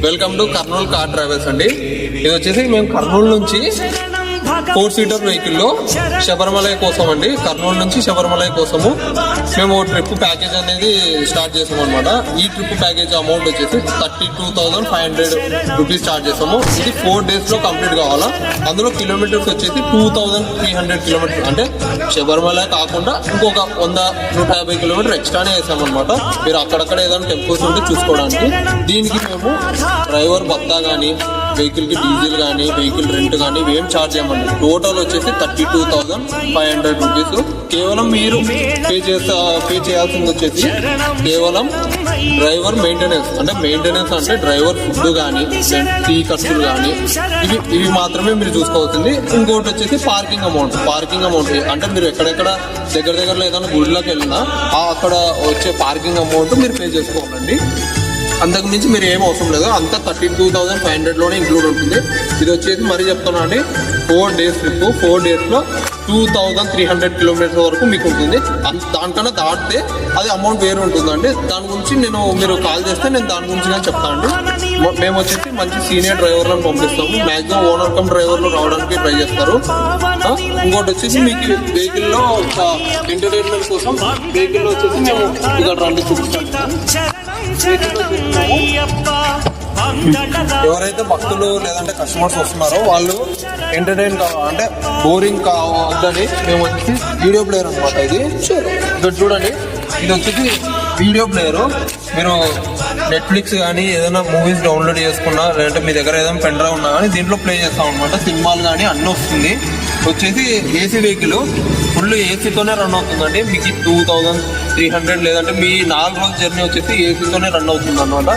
Welcome to Kurnool car drivers అండి. ఇది వచ్చేసి మేము కర్నూలు నుంచి 4 సీటర్ వెహికల్ లో శబరిమల కోసం అండి. కర్నూలు నుంచి శబరిమల కోసము మేము ట్రిప్ ప్యాకేజ్ అనేది స్టార్ట్ చేసాము అనమాట. ఈ ట్రిప్ ప్యాకేజ్ అమౌంట్ వచ్చేసి 32,500 రూపీస్ స్టార్ట్ చేసాము. ఇది 4 days లో కంప్లీట్ కావాలా. అందులో కిలోమీటర్స్ వచ్చేసి 2,300 కిలోమీటర్స్, అంటే శబరిమల కాకుండా ఇంకొక 100-150 కిలోమీటర్ ఎక్స్ట్రానే వేసాము అనమాట. మీరు అక్కడక్కడ ఏదైనా టెంపుల్స్ ఉంటే చూసుకోవడానికి. దీనికి మేము డ్రైవర్ భత్తా కానీ, వెహికల్ కి డీజిల్ కానీ, వెహికల్ రెంట్ కానీ ఏం ఛార్జ్ చేయమండి. టోటల్ వచ్చేసి 32,500 రూపీస్. కేవలం మీరు పే చేయాల్సింది వచ్చేసి కేవలం డ్రైవర్ మెయింటెనెన్స్, అంటే డ్రైవర్ ఫుడ్ కానీ, టీ ఖర్చులు కానీ ఇవి మాత్రమే మీరు చూసుకోవాల్సింది. ఇంకోటి వచ్చేసి పార్కింగ్ అమౌంట్ అంటే మీరు ఎక్కడెక్కడ దగ్గరలో ఏదైనా గుడిలోకి వెళ్ళినా అక్కడ వచ్చే పార్కింగ్ అమౌంట్ మీరు పే చేసుకోవాలండి. అంతకు మించి మీరు ఏం అవసరం లేదు. అంతా 32,500 లోనే ఇంక్లూడ్ ఉంటుంది. ఇది వచ్చేసి మరీ చెప్తున్నా అండి, 4 days ట్రిప్. 4 days లో 2,300 కిలోమీటర్స్ వరకు మీకు ఉంటుంది. దానికన్నా దాటితే అది అమౌంట్ వేరు ఉంటుందండి. దాని గురించి మీరు కాల్ చేస్తే నేను దాని గురించి కానీ చెప్తానండి. మేము వచ్చేసి మంచి సీనియర్ డ్రైవర్లను పంపిస్తాము. మ్యాక్సిమం ఓనర్ కమ్ డ్రైవర్లు రావడానికి ట్రై చేస్తారు. ఇంకోటి వచ్చేసి మీకు వెహికల్లో ఎంటర్టైన్మెంట్ కోసం వెహికల్లో వచ్చేసి మేము ఇక్కడ రండి చూపిస్తాము. ఎవరైతే భక్తులు లేదంటే కస్టమర్స్ వస్తున్నారో వాళ్ళు ఎంటర్టైన్ అంటే బోరింగ్ కావద్దని మేము వచ్చేసి వీడియో ప్లేయర్ అనమాట. ఇది చూడండి, ఇది వచ్చేసి వీడియో ప్లేయరు. మీరు నెట్ఫ్లిక్స్ కానీ ఏదైనా మూవీస్ డౌన్లోడ్ చేసుకున్నా, లేదంటే మీ దగ్గర ఏదైనా పెన్ డ్రైవ్ ఉన్నా కానీ దీంట్లో ప్లే చేస్తాం అనమాట. సినిమాలు కానీ అన్నీ వస్తుంది. వచ్చేసి ఏసీ వెహికల్ ఫుల్ ఏసీతోనే రన్ అవుతుందండి. మీకు 2,300 లేదంటే మీ 4 రోజుల జర్నీ వచ్చేసి ఏసీతోనే రన్ అవుతుంది అనమాట.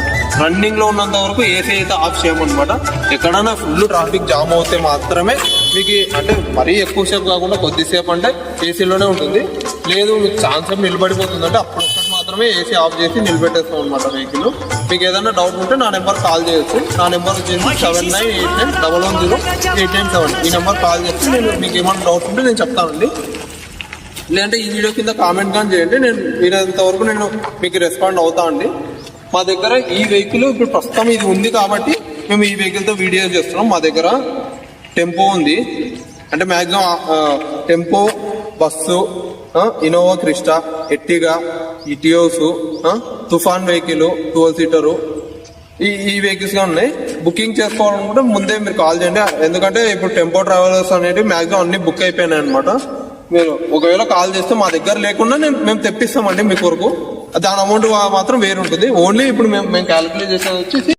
రన్నింగ్ లో ఉన్నంత వరకు ఏసీ అయితే ఆఫ్ చేయమన్నమాట. ఎక్కడైనా ఫుల్ ట్రాఫిక్ జామ్ అవుతే మాత్రమే మీకు, అంటే మరీ ఎక్కువసేపు కాకుండా కొద్దిసేపు అంటే ఏసీలోనే ఉంటుంది. లేదు మీకు ఛాన్స్ నిలబడిపోతుంది అంటే అప్పుడు మాత్రమే ఏసీ ఆఫ్ చేసి నిలబెట్టేస్తాం అనమాట వెహికల్. మీకు ఏదైనా డౌట్ ఉంటే నా నెంబర్ కాల్ చేయొచ్చు. నా నెంబర్ వచ్చేసి 7989110897. ఈ నెంబర్ కాల్ చేస్తే నేను మీకు ఏమైనా డౌట్ ఉంటే నేను చెప్తానండి. లేదంటే ఈ వీడియో కింద కామెంట్ కానీ చేయండి. నేను వీరంతవరకు మీకు రెస్పాండ్ అవుతా అండి. మా దగ్గర ఈ వెహికల్ ఇప్పుడు ప్రస్తుతం ఇది ఉంది కాబట్టి మేము ఈ వెహికల్తో వీడియో చేస్తున్నాం. మా దగ్గర టెంపో ఉంది, అంటే maximum tempo, bus, Innova Crysta, Ertiga, Etios, Toofan vehicle 12 seater ఈ వెహికల్స్ గా ఉన్నాయి. బుకింగ్ చేసుకోవాలనుకుంటే ముందే మీరు కాల్ చేయండి. ఎందుకంటే ఇప్పుడు టెంపో ట్రావెలర్స్ అనేవి మ్యాక్సిమం అన్ని బుక్ అయిపోయినాయి అనమాట. మీరు ఒకవేళ కాల్ చేస్తే మా దగ్గర లేకుండా మేము తెప్పిస్తామండి మీ కొరకు. దాని అమౌంట్ మాత్రం వేరు ఉంటుంది. ఓన్లీ ఇప్పుడు మేము క్యాలిక్యులేట్ చేసేది వచ్చేసి